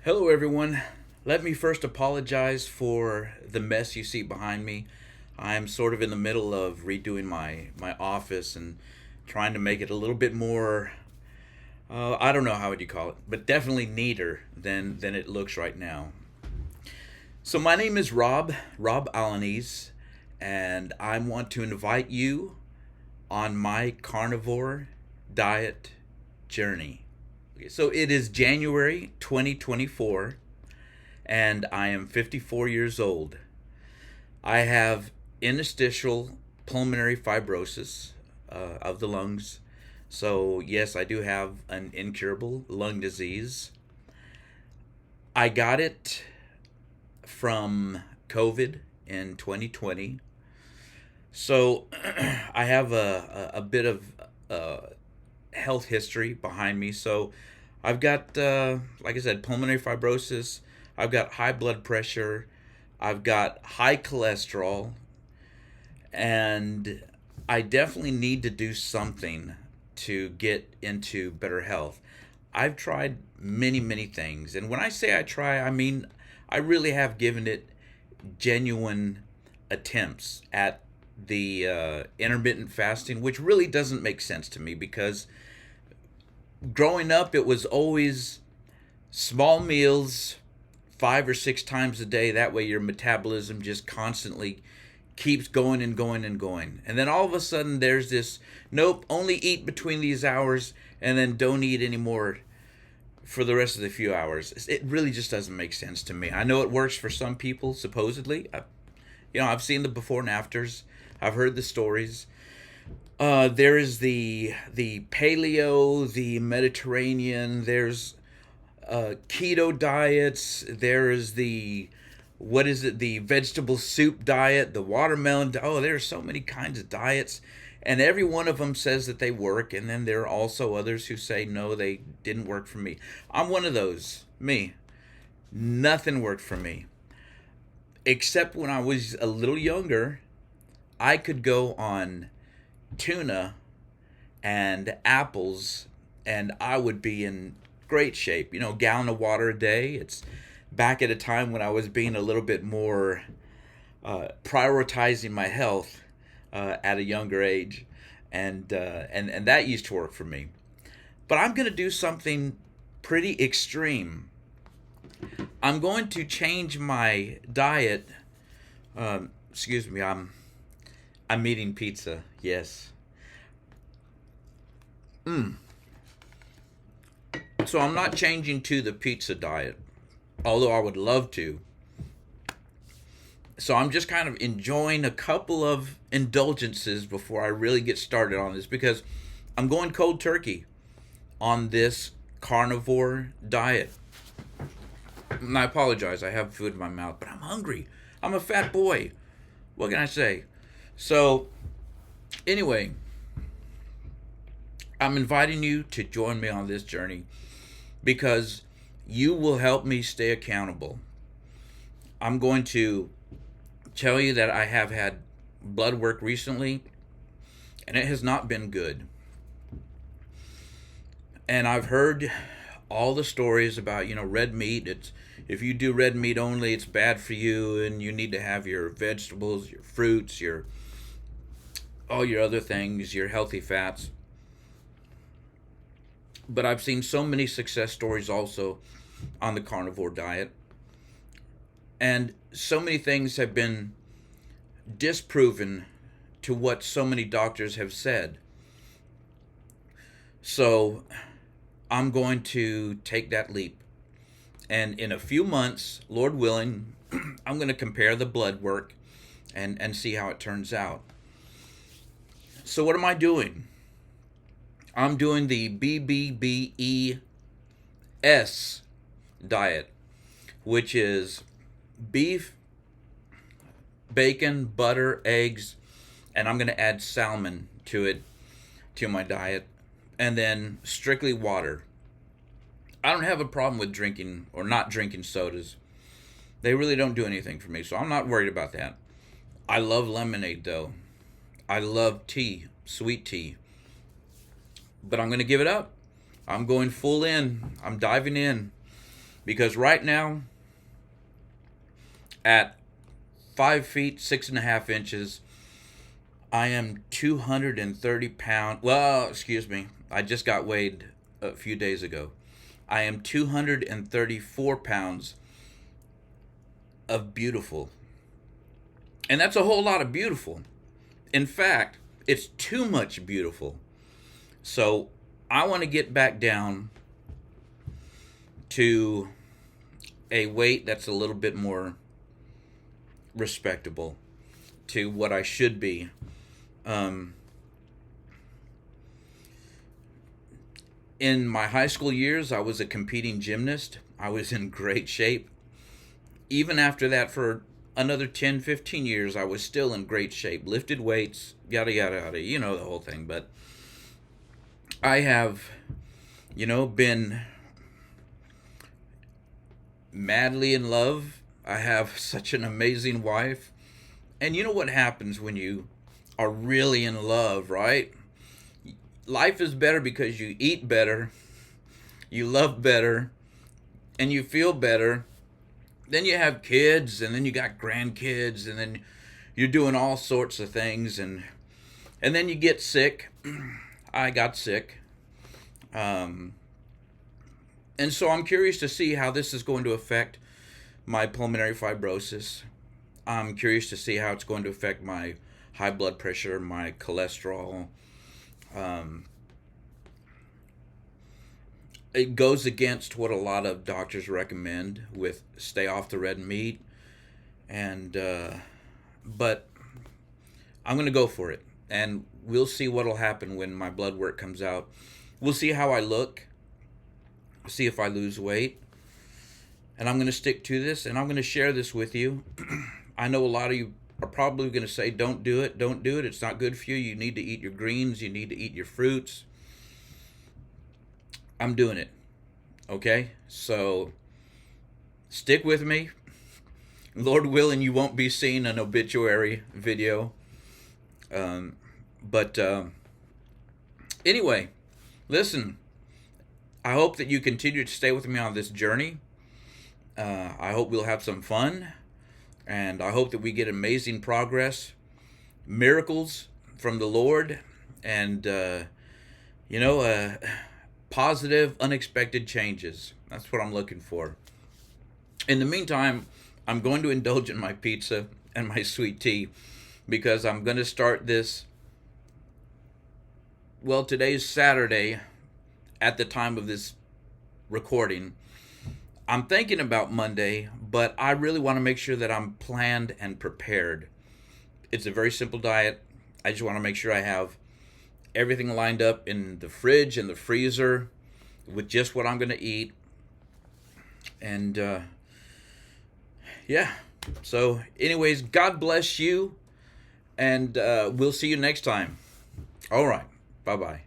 Hello, everyone. Let me first apologize for the mess you see behind me. I'm sort of in the middle of redoing my office and trying to make it a little bit more, I don't know how would you call it, but definitely neater than it looks right now. So my name is Rob Alanis, and I want to invite you on my carnivore diet journey. Okay, so it is January 2024 and I am 54 years old. I have interstitial pulmonary fibrosis of the lungs. So, yes, I do have an incurable lung disease. I got it from COVID in 2020. So, I have a bit of health history behind me. So, I've got, like I said, pulmonary fibrosis. I've got high blood pressure. I've got high cholesterol. And I definitely need to do something to get into better health. I've tried many things. And when I say I try, I mean, I really have given it genuine attempts at the intermittent fasting, which really doesn't make sense to me because growing up, it was always small meals 5 or 6 times a day. That way, your metabolism just constantly keeps going and going and going. And then all of a sudden, there's this nope, only eat between these hours and then don't eat anymore for the rest of the few hours. It really just doesn't make sense to me. I know it works for some people, supposedly. I've seen the before and afters. I've heard the stories. There is the paleo, the Mediterranean. There's keto diets. There is the what is it? The vegetable soup diet, the watermelon. Oh, there are so many kinds of diets, and every one of them says that they work. And then there are also others who say no, they didn't work for me. I'm one of those. Me, nothing worked for me except when I was a little younger. I could go on tuna and apples, and I would be in great shape. Gallon of water a day. It's back at a time when I was being a little bit more prioritizing my health at a younger age, and that used to work for me. But I'm going to do something pretty extreme. I'm going to change my diet. Excuse me. I'm eating pizza. Yes. So I'm not changing to the pizza diet, although I would love to. So I'm just kind of enjoying a couple of indulgences before I really get started on this because I'm going cold turkey on this carnivore diet. And I apologize, I have food in my mouth, but I'm hungry. I'm a fat boy. What can I say? So, anyway, I'm inviting you to join me on this journey because you will help me stay accountable. I'm going to tell you that I have had blood work recently and it has not been good. And I've heard all the stories about, red meat. It's if you do red meat only, it's bad for you and you need to have your vegetables, your fruits, your all your other things, your healthy fats. But I've seen so many success stories also on the carnivore diet. And so many things have been disproven to what so many doctors have said. So I'm going to take that leap. And in a few months, Lord willing, I'm going to compare the blood work and see how it turns out. So what am I doing? I'm doing the BBBES diet, which is beef, bacon, butter, eggs, and I'm going to add salmon to my diet, and then strictly water. I don't have a problem with drinking or not drinking sodas. They really don't do anything for me, so I'm not worried about that. I love lemonade though. I love tea, sweet tea. But I'm going to give it up. I'm going full in. I'm diving in. Because right now, at 5 feet 6.5 inches, I am 230 pounds. Well, excuse me. I just got weighed a few days ago. I am 234 pounds of beautiful. And that's a whole lot of beautiful. In fact, it's too much beautiful. So I want to get back down to a weight that's a little bit more respectable to what I should be. In my high school years, I was a competing gymnast. I was in great shape. Even after that, for another 10, 15 years, I was still in great shape. Lifted weights, yada, yada, yada. You know the whole thing. But I have, been madly in love. I have such an amazing wife. And you know what happens when you are really in love, right? Life is better because you eat better, you love better, and you feel better. Then you have kids, and then you got grandkids, and then you're doing all sorts of things, and then you get sick. I got sick. And so I'm curious to see how this is going to affect my pulmonary fibrosis. I'm curious to see how it's going to affect my high blood pressure, my cholesterol. It goes against what a lot of doctors recommend with stay off the red meat. And but I'm going to go for it. And we'll see what will happen when my blood work comes out. We'll see how I look. See if I lose weight. And I'm going to stick to this, and I'm going to share this with you. I know a lot of you are probably going to say, don't do it, don't do it. It's not good for you. You need to eat your greens. You need to eat your fruits. I'm doing it. Okay? So stick with me. Lord willing, you won't be seeing an obituary video. But anyway, listen. I hope that you continue to stay with me on this journey. I hope we'll have some fun. And I hope that we get amazing progress, miracles from the Lord, and, positive, unexpected changes. That's what I'm looking for. In the meantime, I'm going to indulge in my pizza and my sweet tea because I'm going to start this. Well, today's Saturday at the time of this recording. I'm thinking about Monday, but I really want to make sure that I'm planned and prepared. It's a very simple diet. I just want to make sure I have everything lined up in the fridge and the freezer with just what I'm going to eat. And yeah. So anyways, God bless you. And we'll see you next time. All right. Bye-bye.